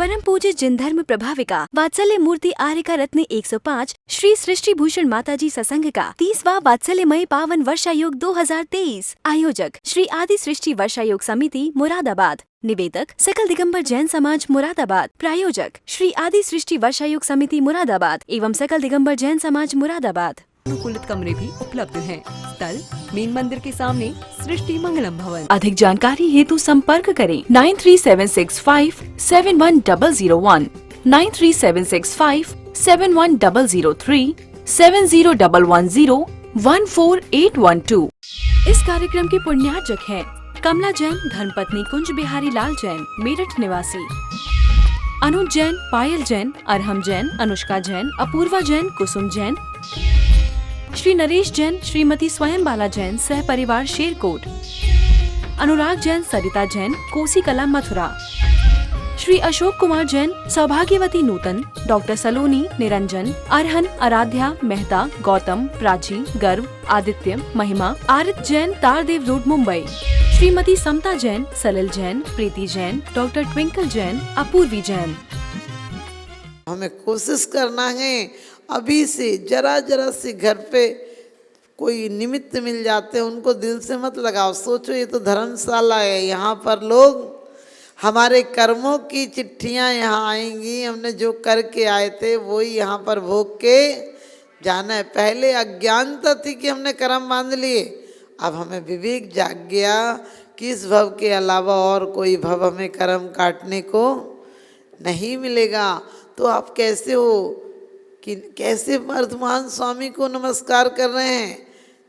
परम पूज्य जिन धर्म प्रभाविका वात्सल्य मूर्ति आर्यका रत्न 105 श्री सृष्टि भूषण माताजी सत्संग का 30वां वात्सल्यमय पावन वर्षायोग 2023। आयोजक श्री आदि सृष्टि वर्षायोग समिति मुरादाबाद। निवेदक सकल दिगंबर जैन समाज मुरादाबाद। प्रायोजक श्री आदि सृष्टि वर्षायोग समिति मुरादाबाद एवं सकल दिगंबर जैन समाज मुरादाबाद। अनुकूलित कमरे भी उपलब्ध हैं। स्थल मेन मंदिर के सामने सृष्टि मंगलम भवन। अधिक जानकारी हेतु संपर्क करें 9376571001, 9376571003, 7011014812। इस कार्यक्रम के पुण्यार्चक हैं कमला जैन धर्मपत्नी कुंज बिहारी लाल जैन मेरठ निवासी, अनुज जैन, पायल जैन, अरहम जैन, अनुष्का जैन, अपूर्वा जैन, कुसुम जैन, श्री नरेश जैन, श्रीमती स्वयं बाला जैन सह परिवार शेरकोट, अनुराग जैन, सरिता जैन, कोसी कला मथुरा, श्री अशोक कुमार जैन, सौभाग्यवती नूतन, डॉक्टर सलोनी, निरंजन, अरहन, आराध्या, मेहता, गौतम, प्राची, गर्व, आदित्य, महिमा, आरित जैन, तारदेव रोड मुंबई, श्रीमती समता जैन, सलिल जैन, प्रीति जैन, डॉक्टर ट्विंकल जैन, अपूर्वी जैन। हमें कोशिश करना है अभी से, जरा जरा से घर पे कोई निमित्त मिल जाते हैं उनको दिल से मत लगाओ। सोचो ये तो धर्मशाला है, यहाँ पर लोग हमारे कर्मों की चिट्ठियाँ यहाँ आएंगी, हमने जो करके आए थे वही यहाँ पर भोग के जाना है। पहले अज्ञानता थी कि हमने कर्म बांध लिए, अब हमें विवेक जाग गया कि इस भव के अलावा और कोई भव हमें कर्म काटने को नहीं मिलेगा। तो आप कैसे हो कि कैसे वर्धमान स्वामी को नमस्कार कर रहे हैं।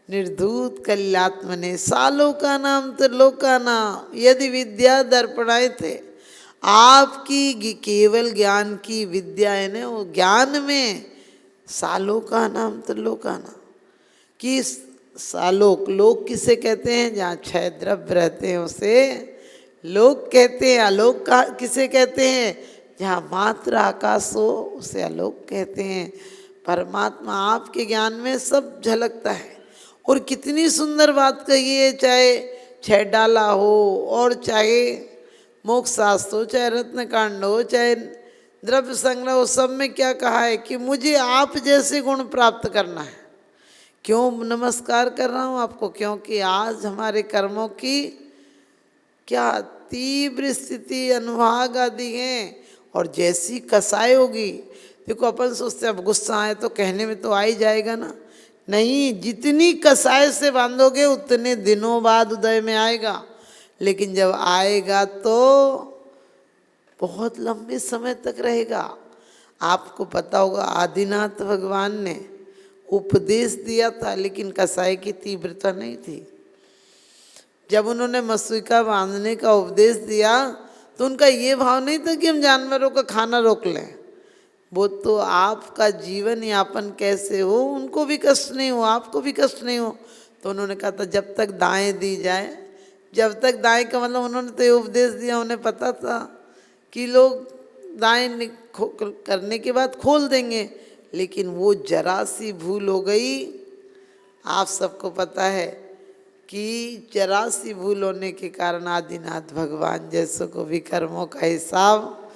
निर्धूत कल्यात्मने सालों का नाम त्रिलोका नाम, यदि विद्या दर्पणाए थे। आपकी केवल ज्ञान की विद्या है ना, वो ज्ञान में सालों का नाम त्रिलोका नाम। कि सालोक, लोक किसे कहते हैं? जहाँ छह द्रव्य रहते हैं उसे लोक कहते हैं। आलोक का किसे कहते हैं? जहाँ मात्र आकाश हो उसे आलोक कहते हैं। परमात्मा आपके ज्ञान में सब झलकता है। और कितनी सुंदर बात कही है, चाहे छह डाला हो और चाहे मोक्ष शास्त्र हो, चाहे रत्नकांड हो, चाहे द्रव्य संग्रह हो, सब में क्या कहा है कि मुझे आप जैसे गुण प्राप्त करना है। क्यों नमस्कार कर रहा हूँ आपको? क्योंकि आज हमारे कर्मों की क्या तीव्र स्थिति अनुभाग आदि हैं और जैसी कसाई होगी। देखो अपन सोचते अब गुस्सा आए तो कहने में तो आ ही जाएगा ना, नहीं, जितनी कसाई से बांधोगे उतने दिनों बाद उदय में आएगा। लेकिन जब आएगा तो बहुत लंबे समय तक रहेगा। आपको पता होगा आदिनाथ भगवान ने उपदेश दिया था लेकिन कसाई की तीव्रता नहीं थी। जब उन्होंने मसूका बांधने का उपदेश दिया तो उनका ये भाव नहीं था कि हम जानवरों का खाना रोक लें। वो तो आपका जीवन यापन कैसे हो उनको भी कष्ट नहीं हो, आपको भी कष्ट नहीं हो। तो उन्होंने कहा था जब तक दाएं दी जाए, जब तक दाएं का मतलब उन्होंने तो ये उपदेश दिया, उन्हें पता था कि लोग दाएं करने के बाद खोल देंगे, लेकिन वो जरा सी भूल हो गई। आप सबको पता है कि जरा सी भूल होने के कारण आदिनाथ भगवान जैसों को भी कर्मों का हिसाब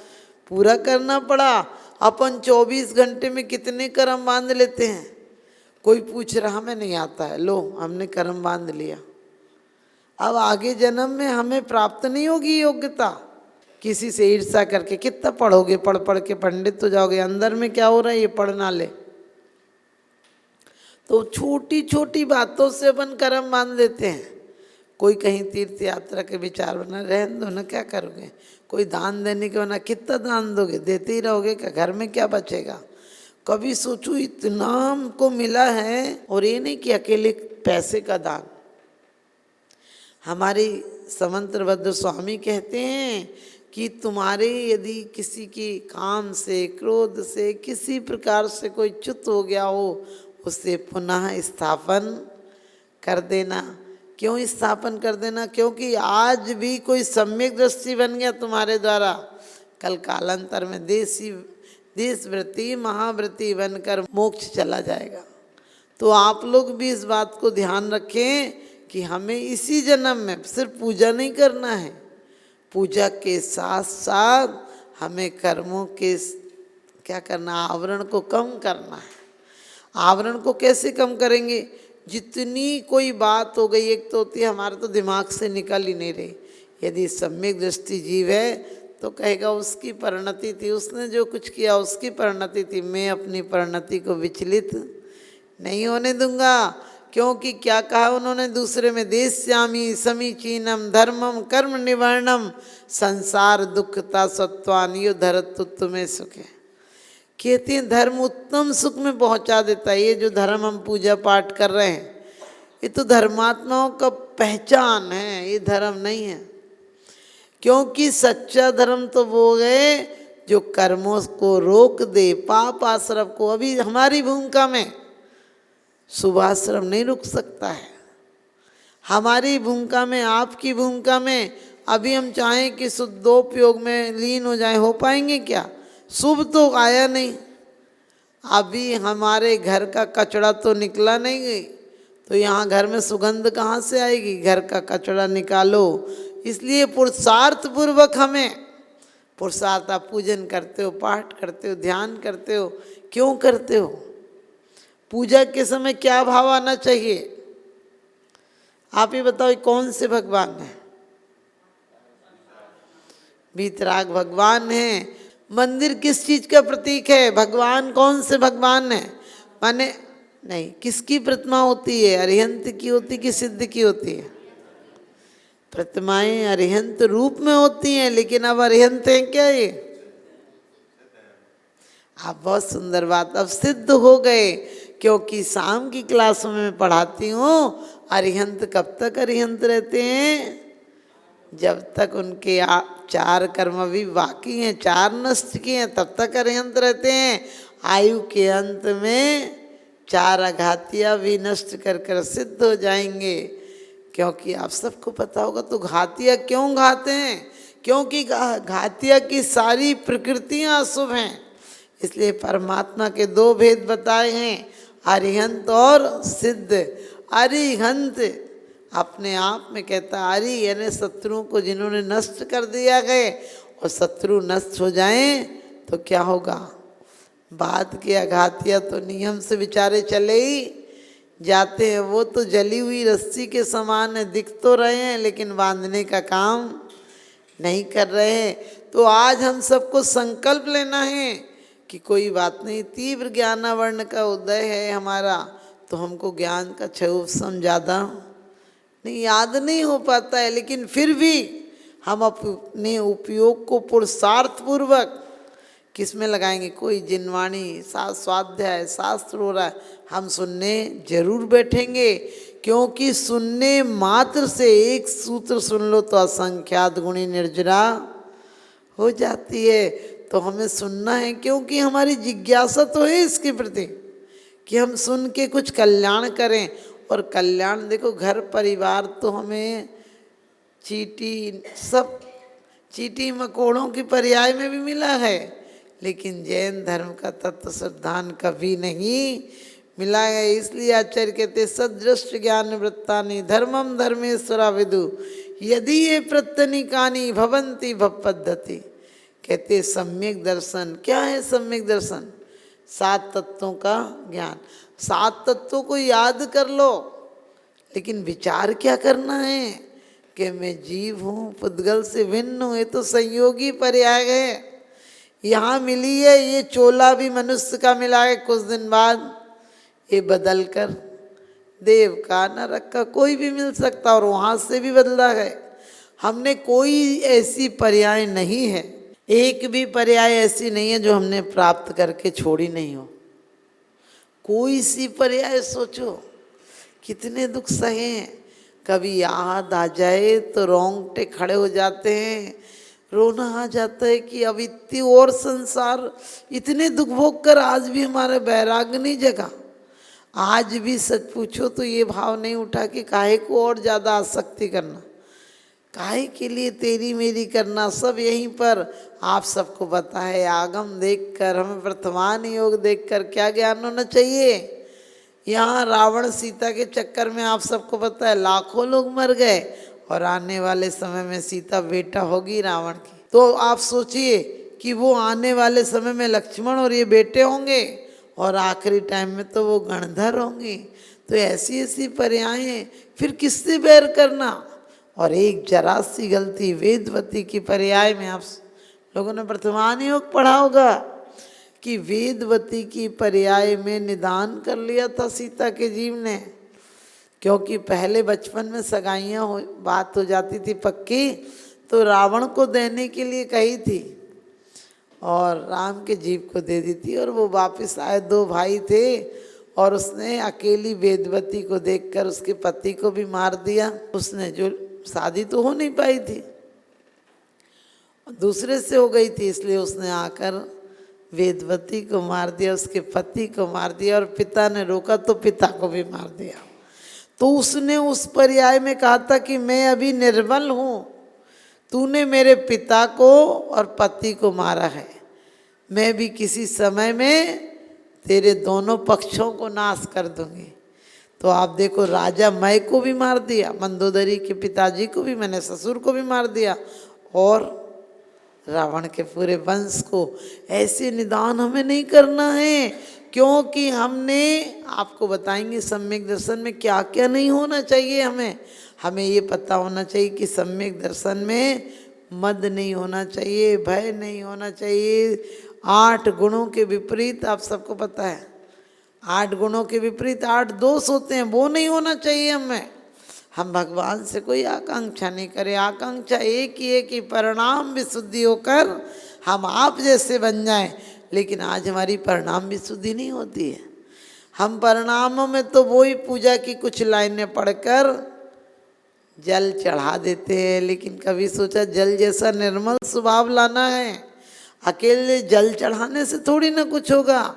पूरा करना पड़ा। अपन 24 घंटे में कितने कर्म बांध लेते हैं। कोई पूछ रहा हमें नहीं आता है, लो हमने कर्म बांध लिया। अब आगे जन्म में हमें प्राप्त नहीं होगी योग्यता। किसी से ईर्ष्या करके कितना पढ़ोगे, पढ़ पढ़ के पंडित तो जाओगे, अंदर में क्या हो रहा है ये पढ़ ना ले। तो छोटी छोटी बातों से अपन कर्म बांध लेते हैं। कोई कहीं तीर्थ यात्रा के विचार बना, रहने दो ना, क्या करोगे। कोई दान देने के बना, कितना दान दोगे, देते ही रहोगे क्या, घर में क्या बचेगा। कभी सोचो इतना हमको मिला है, और ये नहीं कि अकेले पैसे का दान। हमारे समंत्रभद्र स्वामी कहते हैं कि तुम्हारे यदि किसी की काम से, क्रोध से, किसी प्रकार से कोई च्युत हो गया हो, उसे पुनः स्थापन कर देना। क्यों स्थापन कर देना? क्योंकि आज भी कोई सम्यक दृष्टि बन गया तुम्हारे द्वारा, कल कालांतर में देशव्रती महाव्रती बनकर मोक्ष चला जाएगा। तो आप लोग भी इस बात को ध्यान रखें कि हमें इसी जन्म में सिर्फ पूजा नहीं करना है, पूजा के साथ साथ हमें कर्मों के क्या करना, आवरण को कम करना है। आवरण को कैसे कम करेंगे? जितनी कोई बात हो गई, एक तो होती है हमारे तो दिमाग से निकल ही नहीं रही। यदि सम्यक दृष्टि जीव है तो कहेगा उसकी परिणति थी, उसने जो कुछ किया उसकी परिणति थी, मैं अपनी परिणति को विचलित नहीं होने दूंगा। क्योंकि क्या कहा उन्होंने दूसरे में, देश्यामी समीचीनम धर्मम कर्म निवर्णम संसार दुखता सत्वानियो धरतुत्व में सुख है। कहते हैं धर्म उत्तम सुख में पहुंचा देता है। ये जो धर्म हम पूजा पाठ कर रहे हैं ये तो धर्मात्माओं का पहचान है, ये धर्म नहीं है। क्योंकि सच्चा धर्म तो वो है जो कर्मों को रोक दे, पाप आश्रम को। अभी हमारी भूमिका में शुभाश्रम नहीं रुक सकता है, हमारी भूमिका में, आपकी भूमिका में। अभी हम चाहें कि शुद्धोपयोग में लीन हो जाए, हो पाएंगे क्या? शुभ तो आया नहीं, अभी हमारे घर का कचरा तो निकला नहीं गई, तो यहाँ घर में सुगंध कहाँ से आएगी? घर का कचरा निकालो। इसलिए पुरुषार्थ पूर्वक हमें, पुरुषार्थ आप पूजन करते हो, पाठ करते हो, ध्यान करते हो, क्यों करते हो? पूजा के समय क्या भाव आना चाहिए? आप ही बताओ, कौन से भगवान है? वीतराग भगवान है। मंदिर किस चीज का प्रतीक है? भगवान कौन से भगवान है? माने नहीं, किसकी प्रतिमा होती है? अरिहंत की होती कि सिद्ध की होती है? प्रतिमाएं अरिहंत रूप में होती हैं, लेकिन अब अरिहंत हैं क्या ये? आप बहुत सुंदर बात, अब सिद्ध हो गए। क्योंकि शाम की क्लास में मैं पढ़ाती हूँ, अरिहंत कब तक अरिहंत रहते हैं? जब तक उनके चार कर्म भी बाकी हैं, चार नष्ट किए हैं, तब तक अरिहंत रहते हैं। आयु के अंत में चार अघातिया भी नष्ट कर कर सिद्ध हो जाएंगे। क्योंकि आप सबको पता होगा तो घातिया क्यों घाते हैं? क्योंकि घातिया की सारी प्रकृतियाँ अशुभ हैं। इसलिए परमात्मा के दो भेद बताए हैं, अरिहंत और सिद्ध। अरिहंत अपने आप में कहता, अरि यानी शत्रुओं को जिन्होंने नष्ट कर दिया गए, और शत्रु नष्ट हो जाएं तो क्या होगा? बाद के अघातिया तो नियम से बेचारे चले ही जाते हैं। वो तो जली हुई रस्सी के समान है, दिख तो रहे हैं लेकिन बांधने का काम नहीं कर रहे हैं। तो आज हम सबको संकल्प लेना है कि कोई बात नहीं, तीव्र ज्ञानावर्ण का उदय है हमारा, तो हमको ज्ञान का क्षयोपशम ज़्यादा नहीं, याद नहीं हो पाता है, लेकिन फिर भी हम अपने उपयोग को पुरुषार्थ पूर्वक किस में लगाएंगे? कोई जिनवाणी स्वाध्याय शास्त्र हो रहा है, हम सुनने जरूर बैठेंगे। क्योंकि सुनने मात्र से एक सूत्र सुन लो तो असंख्यात गुणी निर्जरा हो जाती है। तो हमें सुनना है, क्योंकि हमारी जिज्ञासा तो है इसके प्रति कि हम सुन के कुछ कल्याण करें। और कल्याण देखो, घर परिवार तो हमें चीटी, सब चीटी मकोड़ों की पर्याय में भी मिला है, लेकिन जैन धर्म का तत्व सिद्धांत कभी नहीं मिला है। इसलिए आचार्य कहते, सदृष्ट ज्ञान वृत्तानि धर्मम धर्मेश्वरा विदु यदि ये प्रत्यनिकानि भवंती भवपद्धति। कहते सम्यक दर्शन क्या है? सम्यक दर्शन सात तत्वों का ज्ञान। सात तत्वों को याद कर लो, लेकिन विचार क्या करना है कि मैं जीव हूँ, पुद्गल से भिन्न हूँ। ये तो संयोगी पर्याय है, यहाँ मिली है। ये चोला भी मनुष्य का मिला है, कुछ दिन बाद ये बदल कर देव का, नरक का कोई भी मिल सकता, और वहाँ से भी बदला है। हमने कोई ऐसी पर्याय नहीं है, एक भी पर्याय ऐसी नहीं है जो हमने प्राप्त करके छोड़ी नहीं हो। कोई सी पर्याय सोचो, कितने दुख सहे हैं। कभी याद आ जाए तो रोंगटे खड़े हो जाते हैं, रोना आ जाता है कि अब इतनी और संसार, इतने दुख भोग कर आज भी हमारा वैराग्य नहीं जगा। आज भी सच पूछो तो ये भाव नहीं उठा कि काहे को और ज़्यादा आसक्ति करना, काहे के लिए तेरी मेरी करना। सब यहीं पर आप सबको पता है, आगम देखकर, हमें वर्तमान योग देखकर क्या ज्ञान होना चाहिए। यहाँ रावण सीता के चक्कर में आप सबको पता है लाखों लोग मर गए, और आने वाले समय में सीता बेटा होगी रावण की। तो आप सोचिए कि वो आने वाले समय में लक्ष्मण और ये बेटे होंगे और आखिरी टाइम में तो वो गणधर होंगे। तो ऐसी ऐसी पर्यायें, फिर किससे बैर करना। और एक जरा सी गलती वेदवती की पर्याय में, आप लोगों ने वर्तमान योग पढ़ा होगा कि वेदवती की पर्याय में निदान कर लिया था सीता के जीव ने, क्योंकि पहले बचपन में सगाइयाँ बात हो जाती थी पक्की, तो रावण को देने के लिए कही थी और राम के जीव को दे दी थी। और वो वापस आए, दो भाई थे, और उसने अकेली वेदवती को देखकर उसके पति को भी मार दिया। उसने जो शादी तो हो नहीं पाई थी, दूसरे से हो गई थी, इसलिए उसने आकर वेदवती को मार दिया, उसके पति को मार दिया, और पिता ने रोका तो पिता को भी मार दिया। तो उसने उस पर्याय में कहा था कि मैं अभी निर्बल हूँ, तूने मेरे पिता को और पति को मारा है, मैं भी किसी समय में तेरे दोनों पक्षों को नाश कर दूंगी। तो आप देखो, राजा मय को भी मार दिया, मंदोदरी के पिताजी को भी, मैंने ससुर को भी मार दिया, और रावण के पूरे वंश को। ऐसे निदान हमें नहीं करना है, क्योंकि हमने, आपको बताएंगे सम्यक दर्शन में क्या क्या नहीं होना चाहिए। हमें ये पता होना चाहिए कि सम्यक दर्शन में मद नहीं होना चाहिए, भय नहीं होना चाहिए, 8 गुणों के विपरीत, आप सबको पता है 8 गुणों के विपरीत 8 दोष होते हैं, वो नहीं होना चाहिए हमें। हम भगवान से कोई आकांक्षा नहीं करें, आकांक्षा एक ही है कि परिणाम विशुद्धि होकर हम आप जैसे बन जाएं। लेकिन आज हमारी परिणाम विशुद्धि नहीं होती है। हम परिणामों में तो वही पूजा की कुछ लाइनें पढ़कर जल चढ़ा देते हैं, लेकिन कभी सोचा जल जैसा निर्मल स्वभाव लाना है। अकेले जल चढ़ाने से थोड़ी ना कुछ होगा।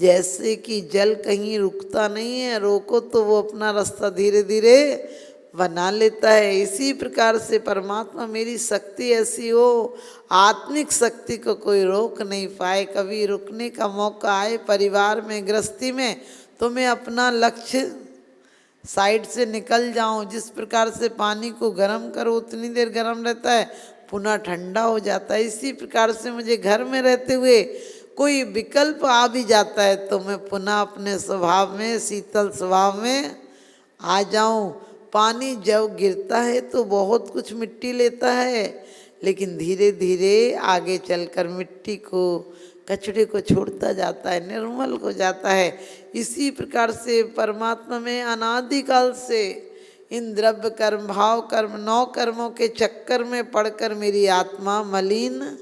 जैसे कि जल कहीं रुकता नहीं है, रोको तो वो अपना रास्ता धीरे धीरे बना लेता है। इसी प्रकार से परमात्मा, मेरी शक्ति ऐसी हो, आत्मिक शक्ति को कोई रोक नहीं पाए। कभी रुकने का मौका आए परिवार में, गृहस्थी में, तो मैं अपना लक्ष्य साइड से निकल जाऊं। जिस प्रकार से पानी को गर्म करो उतनी देर गर्म रहता है, पुनः ठंडा हो जाता है। इसी प्रकार से मुझे घर में रहते हुए कोई विकल्प आ भी जाता है तो मैं पुनः अपने स्वभाव में, शीतल स्वभाव में आ जाऊं। पानी जब गिरता है तो बहुत कुछ मिट्टी लेता है, लेकिन धीरे धीरे आगे चलकर मिट्टी को, कचड़े को छोड़ता जाता है, निर्मल हो जाता है। इसी प्रकार से परमात्मा में अनादिकाल से इन द्रव्य कर्म, भाव कर्म, 9 कर्मों के चक्कर में पड़कर मेरी आत्मा मलिन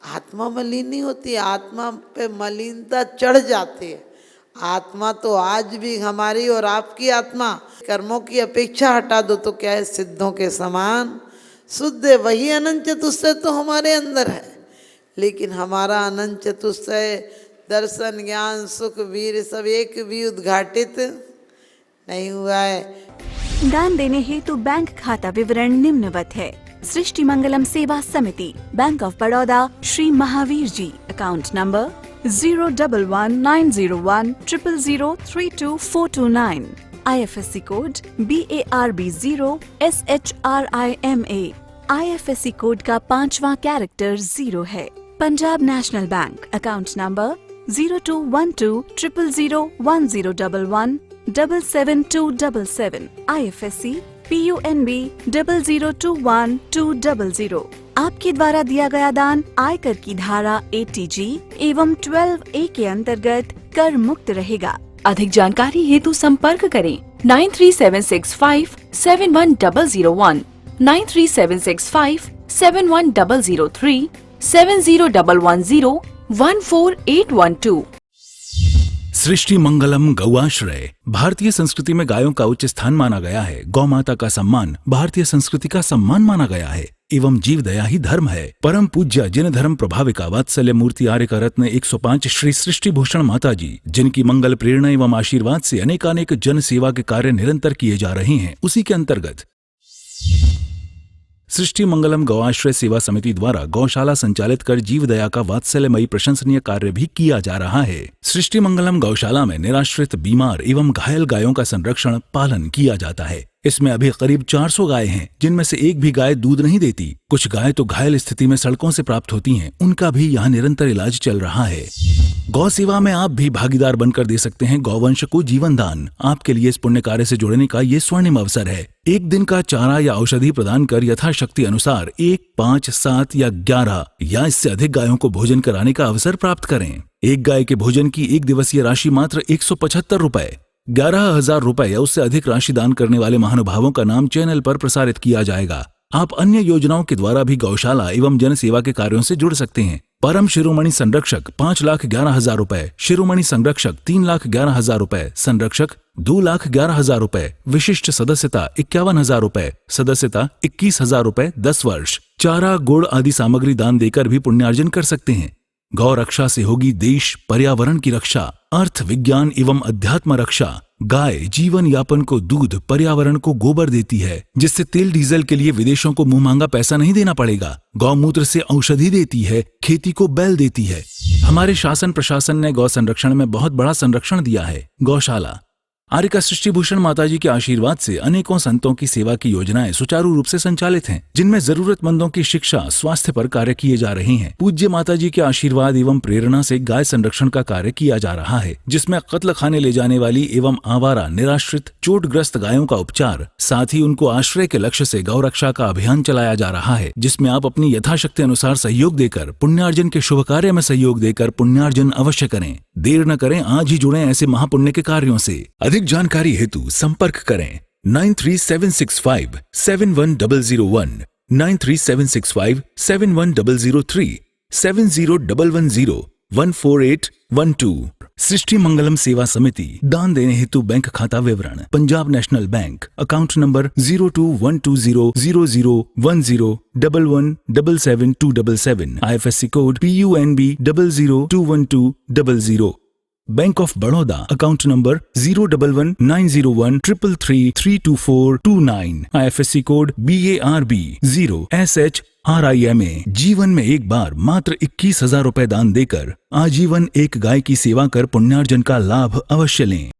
नहीं होती, आत्मा पे मलिनता चढ़ जाती है। आत्मा तो आज भी हमारी और आपकी आत्मा कर्मों की अपेक्षा हटा दो तो क्या है, सिद्धों के समान शुद्ध है। वही अनंत चतुष्टय तो हमारे अंदर है, लेकिन हमारा अनंत चतुष्टय दर्शन, ज्ञान, सुख, वीर सब एक भी उद्घाटित नहीं हुआ है। दान देने हेतु बैंक खाता विवरण निम्नवत है। सृष्टि Mangalam Seva Samiti, Bank of Baroda, Shri Mahavir ji, account number 011901000322429, IFSC code BARB0SHRIMA, IFSC code का 5वां कैरेक्टर 0 है। Punjab National Bank, account number 0212001011777277, IFSC PUNB 0021200। आपके द्वारा दिया गया दान आयकर की धारा 80G एवं 12A के अंतर्गत कर मुक्त रहेगा। अधिक जानकारी हेतु संपर्क करें 9376571001, 9376571003, 7011014812। सृष्टि मंगलम गौआश्रय। भारतीय संस्कृति में गायों का उच्च स्थान माना गया है। गौ माता का सम्मान भारतीय संस्कृति का सम्मान माना गया है एवं जीव दया ही धर्म है। परम पूज्य जिन धर्म प्रभाविका वात्सल्य मूर्ति आर्य का रत्न 105 श्री सृष्टि भूषण माता जी, जिनकी मंगल प्रेरणा एवं आशीर्वाद से अनेकानेक जन सेवा के कार्य निरंतर किए जा रहे हैं, उसी के अंतर्गत सृष्टि मंगलम गौआश्रय सेवा समिति द्वारा गौशाला संचालित कर जीव दया का वात्सल्यमयी प्रशंसनीय कार्य भी किया जा रहा है। सृष्टि मंगलम गौशाला में निराश्रित, बीमार एवं घायल गायों का संरक्षण पालन किया जाता है। इसमें अभी करीब 400 गाय हैं, जिनमें से एक भी गाय दूध नहीं देती। कुछ गाय तो घायल स्थिति में सड़कों से प्राप्त होती हैं, उनका भी यहाँ निरंतर इलाज चल रहा है। गौ सेवा में आप भी भागीदार बनकर दे सकते हैं गौवंश को जीवन दान। आपके लिए इस पुण्य कार्य से जुड़ने का ये स्वर्णिम अवसर है। एक दिन का चारा या औषधि प्रदान कर यथाशक्ति अनुसार 1, 5, 7 या 11 या इससे अधिक गायों को भोजन कराने का अवसर प्राप्त करें। एक गाय के भोजन की एक दिवसीय राशि मात्र 175 रुपए। 11,000 रुपए या उससे अधिक राशि दान करने वाले महानुभावों का नाम चैनल पर प्रसारित किया जाएगा। आप अन्य योजनाओं के द्वारा भी गौशाला एवं जन सेवा के कार्यों से जुड़ सकते हैं। परम शिरोमणि संरक्षक 5,11,000 रुपए, शिरोमणि संरक्षक 3,11,000 रुपए, संरक्षक 2,11,000 रुपए, विशिष्ट सदस्यता 51,000 रुपए, सदस्यता 21,000 रुपए 10 वर्ष। चारा, गुड़ आदि सामग्री दान देकर भी पुण्यार्जन कर सकते हैं। गौ रक्षा से होगी देश पर्यावरण की रक्षा, अर्थ विज्ञान एवं अध्यात्म रक्षा। गाय जीवन यापन को दूध, पर्यावरण को गोबर देती है, जिससे तेल डीजल के लिए विदेशों को मुंह मांगा पैसा नहीं देना पड़ेगा। गौमूत्र से औषधि देती है, खेती को बैल देती है। हमारे शासन प्रशासन ने गौ संरक्षण में बहुत बड़ा संरक्षण दिया है। गौशाला आर्यका सृष्टि भूषण माताजी के आशीर्वाद से अनेकों संतों की सेवा की योजनाएं सुचारू रूप से संचालित हैं, जिनमें जरूरतमंदों की शिक्षा, स्वास्थ्य पर कार्य किए जा रहे हैं। पूज्य माताजी के आशीर्वाद एवं प्रेरणा से गाय संरक्षण का कार्य किया जा रहा है, जिसमें कत्ल खाने ले जाने वाली एवं आवारा, निराश्रित, चोटग्रस्त गायों का उपचार, साथ ही उनको आश्रय के लक्ष्य से गौ रक्षा का अभियान चलाया जा रहा है, जिसमें आप अपनी यथाशक्ति अनुसार सहयोग देकर पुण्यार्जन के शुभ कार्य में सहयोग देकर पुण्यार्जन अवश्य करें। देर न करें, आज ही जुड़ें ऐसे महापुण्य के कार्यों से। अधिक जानकारी हेतु संपर्क करें 9376571001, 9376571003, 7011014812। सृष्टि मंगलम सेवा समिति। दान देने हेतु बैंक खाता विवरण: Punjab National Bank, account number 021200001011777277, IFSC code PUNB 0021200। Bank of Baroda, account number 0119013332429, IFSC code BARB 0SHRIMA। जीवन में एक बार मात्र 21,000 रुपए दान देकर आजीवन एक गाय की सेवा कर पुण्यार्जन का लाभ अवश्य लें।